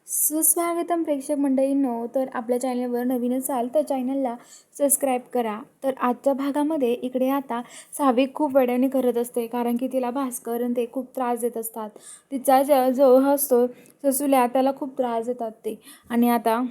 सुस्वागतम प्रेक्षक मंडळींनो, तर आपल्या चॅनलवर नवीन असाल तर चॅनलला सबस्क्राईब करा. तर आजच्या भागामध्ये इकडे आता सावी खूप वेड्याने करत असते, कारण की तिला भास्कर आणि ते खूप त्रास देत असतात. तिचा जो असतो ससुल्या त्याला खूप त्रास देतात ते. आणि आता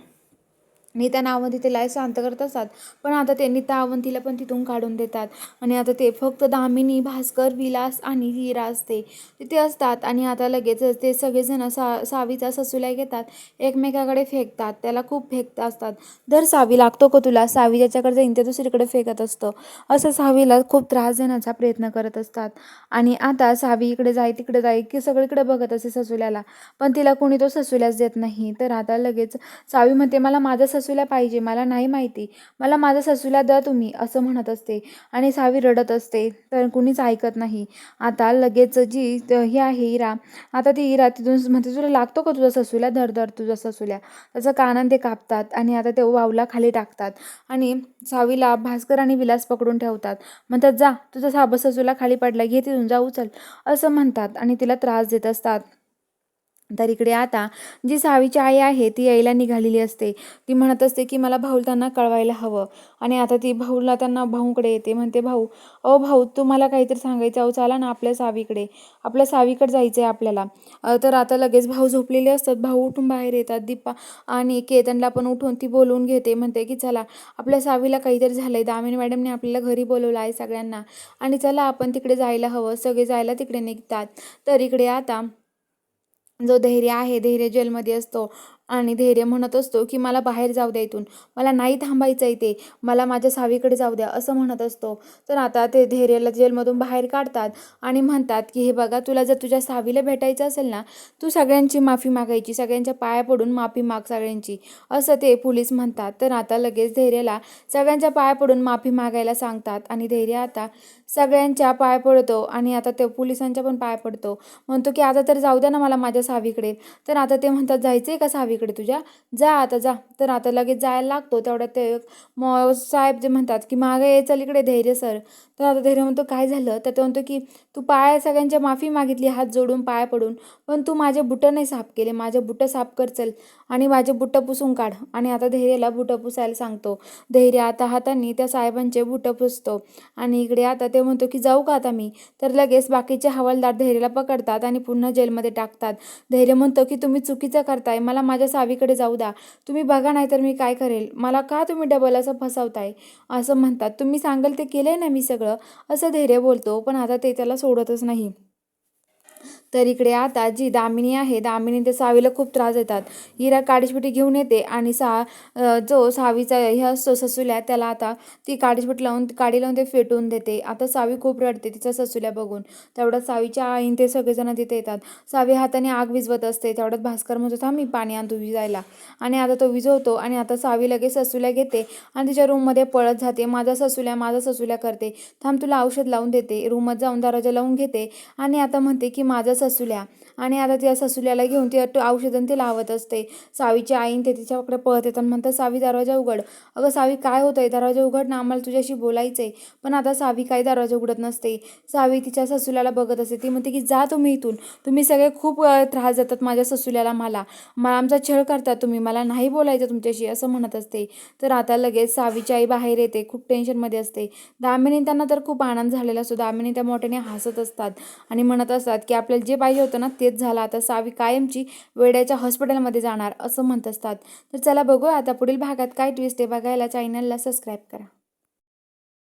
नीता नावामध्ये तिला शांत करत असतात, पण आता ते नीता अवंतीला पण तिथून काढून देतात. आणि आता ते फक्त दामिनी, भास्कर, विलास आणि हिरा असते तिथे असतात. आणि आता लगेच ते सगळेजण सावीचा ससुल्या घेतात, एकमेकाकडे फेकतात, त्याला खूप फेकत असतात. दर सावी लागतो का तुला, सावी ज्याच्याकडे जाईन ते दुसरीकडे फेकत असतं, असं सावीला खूप त्रास देण्याचा प्रयत्न करत असतात. आणि आता सावी इकडे जाई तिकडे जाई की सगळीकडे बघत असते ससुल्याला, पण तिला कोणी तो ससुल्याच देत नाही. तर आता लगेच सावी म्हणते, मला माझा ससुल्या पाहिजे, मला नाही माहिती, मला माझा ससुल्या द्या तुम्ही, असं म्हणत असते. आणि सावी रडत असते, तर कुणीच ऐकत नाही. आता लगेच जी ही आहे हिरा, आता ती हिरा तिथून म्हणते, तुला लागतो का तुझा ससुल्या, धर धर तुझा ससुल्या. त्याचं कानान ते कापतात आणि आता ते वावला खाली टाकतात. आणि सावीला भास्कर आणि विलास पकडून ठेवतात, म्हणतात जा तुझा ससुल्या खाली पडला, घे तिथून जाऊ चल, असं म्हणतात आणि तिला त्रास देत असतात. तर इकडे आता जी सावीची आई आहे ती यायला निघालेली असते. ती म्हणत असते की मला भाऊ त्यांना कळवायला हवं. आणि आता ती भाऊला त्यांना भाऊकडे येते, म्हणते भाऊ, अहो भाऊ तुम्हाला काहीतरी सांगायचं, अहो चला ना आपल्या सावीकडे, आपल्या सावीकडे जायचं आहे आपल्याला. तर आता लगेच भाऊ झोपलेले असतात, भाऊ उठून बाहेर येतात. दीपा आणि केतनला पण उठून ती बोलवून घेते, म्हणते की चला आपल्या सावीला काहीतरी झालंय, दामिनी मॅडमने आपल्याला घरी बोलवलं आहे सगळ्यांना, आणि चला आपण तिकडे जायला हवं. सगळे जायला तिकडे निघतात. तर इकडे आता जो धैर्य आहे, धैर्य जेलमध्ये असतो आणि धैर्य म्हणत असतो की मला बाहेर जाऊ द्या इथून, मला नाही थांबायचं इथे, मला माझ्या सावीकडे जाऊ द्या, असं म्हणत असतो. तर आता ते धैर्याला जेलमधून बाहेर काढतात आणि म्हणतात की हे बघा, तुला जर तुझ्या सावीला भेटायचं असेल ना, तू सगळ्यांची माफी मागायची, सगळ्यांच्या पाया पडून माफी माग सगळ्यांची, असं ते पोलीस म्हणतात. तर आता लगेच धैर्याला सगळ्यांच्या पाया पडून माफी मागायला सांगतात आणि धैर्य आता सगळ्यांच्या पाय पडतो आणि आता ते पोलिसांच्या पण पाय पडतो, म्हणतो की आता तर जाऊ द्या ना मला माझ्या सावीकडे. तर आता ते म्हणतात, जायचं आहे का सावीकडे तुझ्या, जा आता जा. तर आता लगेच जायला लागतो, तेवढ्यात ते साहेब जे म्हणतात की मागे ये, चल इकडे धैर्य सर. तर आता धैर्य म्हणतो काय झालं, तर ते म्हणतो की तू पाय सगळ्यांच्या माफी मागितली, हात जोडून पाय पडून, पण तू माझे बुटं नाही साफ केले, माझे बुटं साफ कर चल, आणि माझे बुटं पुसून काढ. आणि आता धैर्याला बुटं पुसायला सांगतो. धैर्य आता हातांनी त्या साहेबांचे बुटं पुसतो. आणि इकडे आता ते म्हणतो की जाऊ का आता मी. तर लगेच बाकीचे हवालदार धैर्याला पकडतात आणि पुन्हा जेलमध्ये टाकतात. धैर्य म्हणतो की तुम्ही चुकीचं करताय, मला माझ्या सावीकडे जाऊ द्या, तुम्ही बघा नाही तर मी काय करेल, मला का तुम्ही डबल असं फसवताय, असं म्हणतात. तुम्ही सांगाल ते केलंय ना मी सगळं, असं धैर्य बोलतो. पण आता ते त्याला सोडतच नाही. तर इकडे आता जी दामिनी आहे, दामिनी ते सावीला खूप त्रास देतात. हिरा काडीचपिटी घेऊन येते आणि जो सावीचा हे असतो ससुल्या, त्याला आता ती काडीचपीट लावून काडी लावून ते फेटून देते. आता सावी खूप रडते तिचा ससुल्या बघून. तेवढ्यात सावीच्या आईन ते सगळेजण तिथे येतात. सावी हाताने आग विझवत असते, तेवढ्यात भास्कर म्हणतो थांब मी पाणी आणतो विजायला. आणि आता तो विझवतो आणि आता सावी लगेच ससुल्या घेते आणि तिच्या रूममध्ये पळत जाते, माझा ससुल्या माझा ससुल्या करते, थांब तुला औषध लावून देते. रूमात जाऊन दरवाजा लावून घेते आणि आता म्हणते की माझा ससुल्या. आणि आता त्या ससुल्याला घेऊन ती औषधं ते लावत असते. सावीची आईन ते तिच्याकडे पळत येतात, म्हणतात सावी दरवाजा उघड, अगं सावी काय होतंय, दरवाजा उघड ना, आम्हाला तुझ्याशी बोलायचंय. पण आता सावी काही दरवाजा उघडत नसते. सावी तिच्या ससुल्याला बघत असते. ती म्हणते की जा तुम्ही इथून, तुम्ही सगळे खूप त्रास देतात माझ्या ससुल्याला, मला आमचा छळ करता तुम्ही, मला नाही बोलायचं तुमच्याशी, असं म्हणत असते. तर आता लगेच सावीची आई बाहेर येते, खूप टेन्शनमध्ये असते. दामिनी त्यांना तर खूप आनंद झालेला असतो. दामिनी त्या मोठ्याने हसत असतात आणि म्हणत असतात की आपल्याला जे पाहिजे होतं ना तेच झालं, आता सावी कायमची वेड्याच्या हॉस्पिटलमध्ये जाणार, असं म्हणत असतात. तर चला बघूया आता पुढील भागात काय ट्विस्ट आहे. बघायला चॅनलला सबस्क्राईब करा.